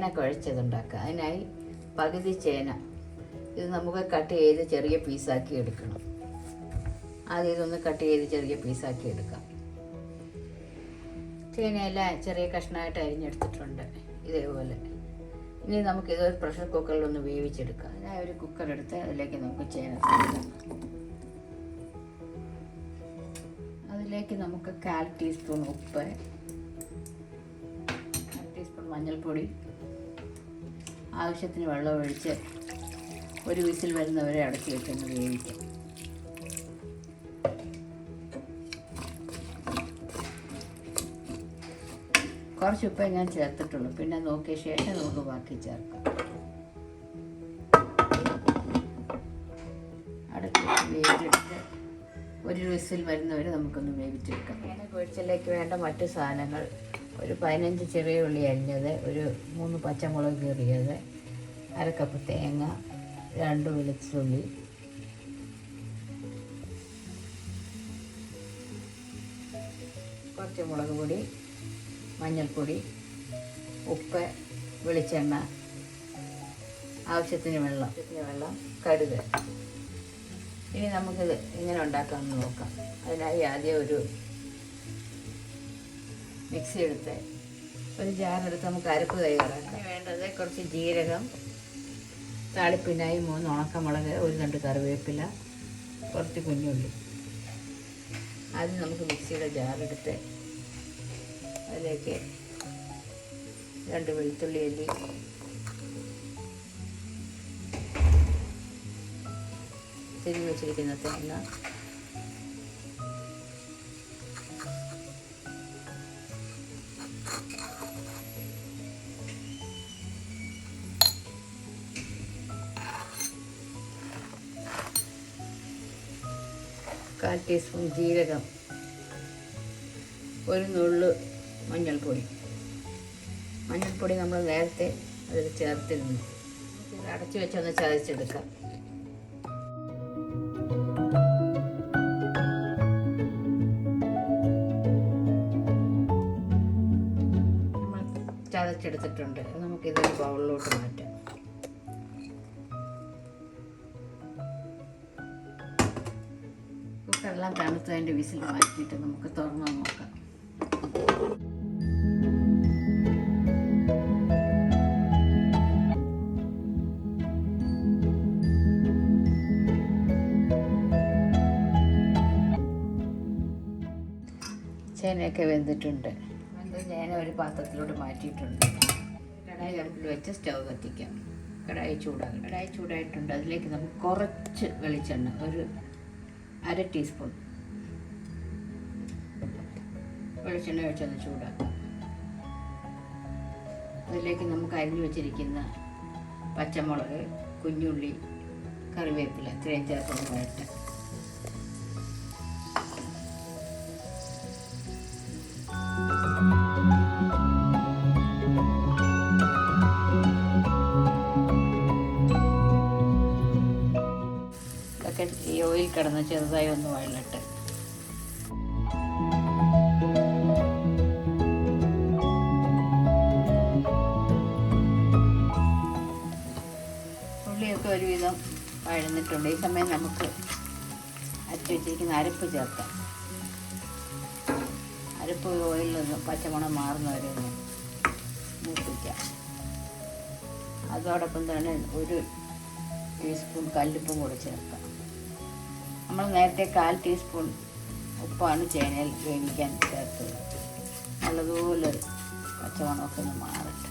ചേന കുഴച്ചതുണ്ടാക്കുക. അതിനായി പകുതി ചേന ഇത് നമുക്ക് കട്ട് ചെയ്ത് ചെറിയ പീസാക്കി എടുക്കണം. ആദ്യം ഇതൊന്ന് കട്ട് ചെയ്ത് ചെറിയ പീസാക്കി എടുക്കാം. ചേനയെല്ലാം ചെറിയ കഷ്ണമായിട്ട് അരിഞ്ഞെടുത്തിട്ടുണ്ട് ഇതേപോലെ. ഇനി നമുക്കിതൊരു പ്രഷർ കുക്കറിലൊന്ന് വേവിച്ചെടുക്കാം. അതിനായി ഒരു കുക്കർ എടുത്ത് അതിലേക്ക് നമുക്ക് ചേന ചേർക്കാം. അതിലേക്ക് നമുക്ക് 1/4 ടീസ്പൂൺ ഉപ്പ്, 1 ടീസ്പൂൺ മഞ്ഞൾപ്പൊടി, ആവശ്യത്തിന് വെള്ളം ഒഴിച്ച് ഒരു വിസിൽ വരുന്നവരെ അടച്ചു വെച്ചൊന്ന് വേവിക്കാം. കുറച്ച് ഉപ്പേ ഞാൻ ചേർത്തിട്ടുള്ളൂ, പിന്നെ നോക്കിയ ശേഷം നമുക്ക് ബാക്കി ചേർക്കാം. അടച്ച് വേവിച്ചെടുത്ത് ഒരു വിസിൽ വരുന്നവരെ നമുക്കൊന്ന് വേവിച്ചെടുക്കാം. ചേന കുഴച്ചലേക്ക് വേണ്ട മറ്റു സാധനങ്ങൾ: ഒരു 15 ചെറിയ ഉള്ളി അരിഞ്ഞത്, ഒരു 3 പച്ചമുളക് കീറിയത്, 1/2 കപ്പ് തേങ്ങ, 2 വെളുത്തുള്ളി, കുറച്ച് മുളക് പൊടി, മഞ്ഞൾപ്പൊടി, ഉപ്പ്, വെളിച്ചെണ്ണ, ആവശ്യത്തിന് വെള്ളം, കടുക്. ഇനി നമുക്കിത് എങ്ങനെ ഉണ്ടാക്കാമെന്ന് നോക്കാം. അതിനായി ആദ്യം ഒരു മിക്സി എടുത്ത് ഒരു ജാറെടുത്ത് നമുക്ക് അരപ്പ് തയ്യാറാക്കാം. വേണ്ടത് കുറച്ച് ജീരകം, താളിപ്പിനായി 3 ഉണക്കമുളക്, 1 തണ്ട് കറിവേപ്പില, കുറച്ച് കുഞ്ഞുള്ളി. ആദ്യം നമുക്ക് മിക്സിയുടെ ജാറെടുത്ത് അതിലേക്ക് 2 വെളുത്തുള്ളി അല്ലി, തിരിഞ്ഞ് വെച്ചിരിക്കുന്ന തേങ്ങ, കാൽ ടീസ്പൂൺ ജീരകം, 1 നുള്ളു മഞ്ഞൾപ്പൊടി. മഞ്ഞൾപ്പൊടി നമ്മൾ നേരത്തെ അതിൽ ചേർത്തിരുന്നു. ഇത് അടച്ചു വെച്ചൊന്ന് ചതച്ചെടുക്കാം. നമ്മൾ ചതച്ചെടുത്തിട്ടുണ്ട്. നമുക്കിതൊരു ബൗളിലോട്ട് മാറ്റാം. കുക്കറെല്ലാം തണുത്തതിൻ്റെ വിസിൽ മാറ്റിയിട്ട് നമുക്ക് തുറന്ന് നോക്കാം. ചേനയൊക്കെ വെന്തിട്ടുണ്ട്. ചേന ഒരു പാത്രത്തിലോട്ട് മാറ്റിയിട്ടുണ്ട്. കടായി അടുപ്പിൽ വെച്ച് സ്റ്റൗ കത്തിക്കാം. കടായി ചൂടായിട്ടുണ്ട്. അതിലേക്ക് നമുക്ക് കുറച്ച് വെളിച്ചെണ്ണ, ഒരു 1/2 ടീസ്പൂൺ വെളിച്ചെണ്ണ ഒഴിച്ചൊന്ന് ചൂടാക്കാം. അതിലേക്ക് നമുക്ക് അരിഞ്ഞു വെച്ചിരിക്കുന്ന പച്ചമുളക്, കുഞ്ഞുള്ളി, കറിവേപ്പില ഇത്രയും ചേർത്ത് വഴറ്റാം. ഇതൊക്കെ ഈ ഓയിൽ കിടന്ന് ചെറുതായി ഒന്ന് വഴലട്ടെ. ഉള്ളിയൊക്കെ ഒരുവിധം വഴന്നിട്ടുണ്ട്. ഈ സമയം നമുക്ക് അരച്ച് വെച്ചിരിക്കുന്ന അരപ്പ് ചേർക്കാം. അരപ്പ് ഓയിലൊന്ന് പച്ചമണം മാറുന്നവരെ ഒന്ന് മൂപ്പിക്കാം. അതോടൊപ്പം തന്നെ 1 ടീസ്പൂൺ കല്ലുപ്പും കൂടെ ചേർക്കാം. നമ്മൾ നേരത്തെ 1/4 ടീസ്പൂൺ ഉപ്പാണ് ചേനയിൽ വേവിക്കാൻ ചേർത്തത്. നല്ലതുപോലെ പച്ചമണമൊക്കെ ഒന്ന് മാറട്ടെ.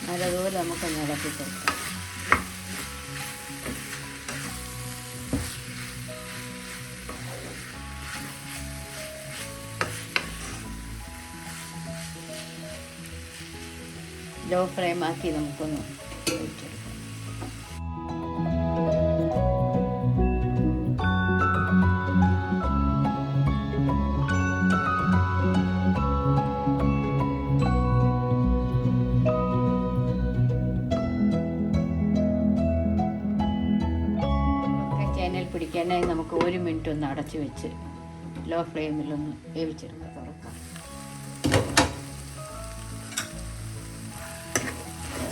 നല്ലതുപോലെ നമുക്കൊന്ന് ഇളക്കി കൊടുക്കാം. ലോ ഫ്ലെയിം ആക്കി നമുക്കൊന്ന് ഒഴിച്ചെടുക്കാം. മിനിറ്റ് ഒന്ന് അടച്ച് വെച്ച് ലോ ഫ്ലെയിമിലൊന്ന് വേവിച്ചെടുക്കുക. തുറക്കാം.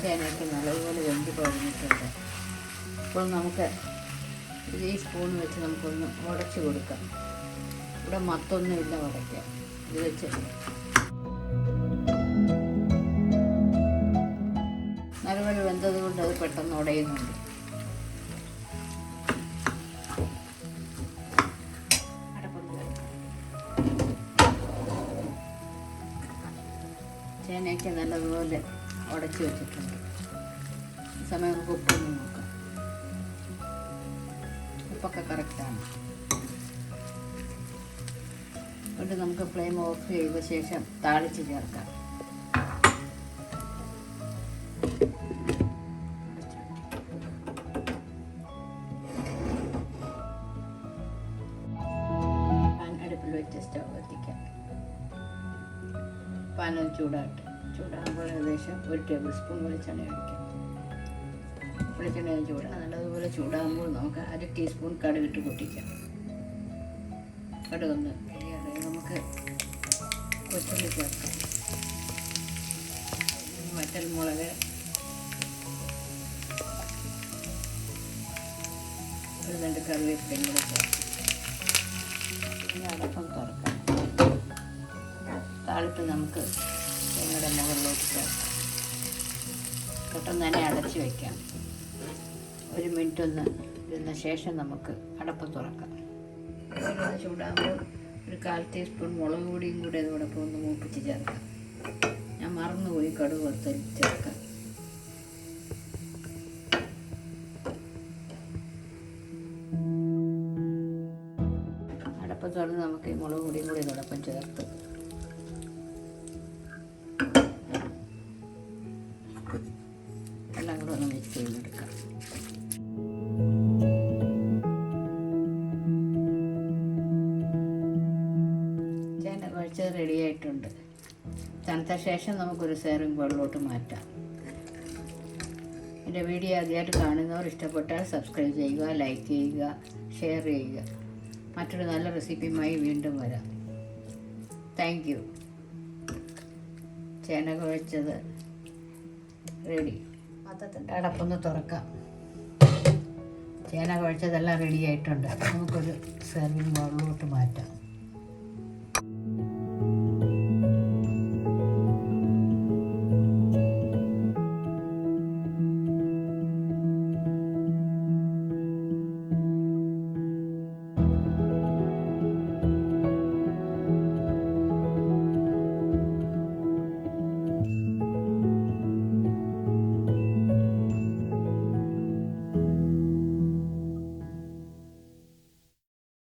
ചേനയൊക്കെ നല്ലതുപോലെ വെന്ത് കഴിഞ്ഞിട്ടുണ്ട്. അപ്പോൾ നമുക്ക് ഈ സ്പൂൺ വെച്ച് നമുക്കൊന്ന് ഉടച്ച് കൊടുക്കാം. ഇവിടെ മത്തൊന്നുമില്ല ഉടയ്ക്കാം. ഇത് വെച്ച് നല്ലപോലെ വെന്തത് കൊണ്ട് അത് പെട്ടെന്ന് ഉടയുന്നുണ്ട്. ചേനയൊക്കെ നല്ലതുപോലെ ഉടച്ച് വെച്ചിട്ടുണ്ട്. ഈ സമയം നമുക്ക് ഉപ്പൊന്ന് നോക്കാം. ഉപ്പൊക്കെ കറക്റ്റാണ്. എന്നിട്ട് നമുക്ക് ഫ്ലെയിം ഓഫ് ചെയ്ത ശേഷം താളിച്ച് ചേർക്കാം. അടുപ്പിൽ വെച്ച് സ്റ്റവ് കത്തിക്കാം. പാനം ചൂടാകുമ്പോൾ ഏകദേശം 1 ടേബിൾ സ്പൂൺ വെളിച്ചെണ്ണ ഒഴിക്കാം. വെളിച്ചെണ്ണ നല്ലതുപോലെ ചൂടാകുമ്പോൾ നമുക്ക് 1/2 ടീസ്പൂൺ കടുകിട്ട് പൊട്ടിക്കാം. കടുകൊന്ന് നമുക്ക് കൊച്ചുള്ളി ചേർക്കാം. വറ്റൽമുളക്, ഒരു 2 കറിവേപ്പിലയും കൂടെ ചേർക്കാം. അടപ്പം തുറക്കാം. താളിപ്പ് നമുക്ക് തേങ്ങയുടെ മുകളിലോട്ട് ചേർക്കാം. പെട്ടെന്ന് തന്നെ അടച്ച് വയ്ക്കാം. 1 മിനിറ്റ് ഒന്ന് ഇരുന്ന ശേഷം നമുക്ക് അടപ്പം തുറക്കാം. ചൂടാകുമ്പോൾ ഒരു 1/4 ടീസ്പൂൺ മുളക് പൊടിയും കൂടെ അതോടൊപ്പം ഒന്ന് മൂപ്പിച്ച് ചേർക്കാം. ഞാൻ മറന്നുപോയി കടുക് വറുത്ത് ചേർക്കാം. അടപ്പം തുറന്ന് നമുക്ക് ഈ മുളക് പൊടിയും കൂടി അതോടൊപ്പം ചേർത്ത് എല്ലാം കൂടെ ഒന്ന് മിക്സ് ചെയ്തെടുക്കാം. ചേന കുഴച്ചത് റെഡിയായിട്ടുണ്ട്. തണുത്ത ശേഷം നമുക്കൊരു സെർവിങ് ബൗളിലോട്ട് മാറ്റാം. എൻ്റെ വീഡിയോ ആദ്യമായിട്ട് കാണുന്നവർ ഇഷ്ടപ്പെട്ടാൽ സബ്സ്ക്രൈബ് ചെയ്യുക, ലൈക്ക് ചെയ്യുക, ഷെയർ ചെയ്യുക. മറ്റൊരു നല്ല റെസിപ്പിയുമായി വീണ്ടും വരാം. Thank you. ചേന കുഴച്ചത് റെഡി. പാത്രത്തിൻ്റെ അടപ്പൊന്ന് തുറക്കാം. ചേന കുഴച്ചതെല്ലാം റെഡി ആയിട്ടുണ്ട്. നമുക്കൊരു സെർവിങ് ബൗളിലോട്ട് മാറ്റാം.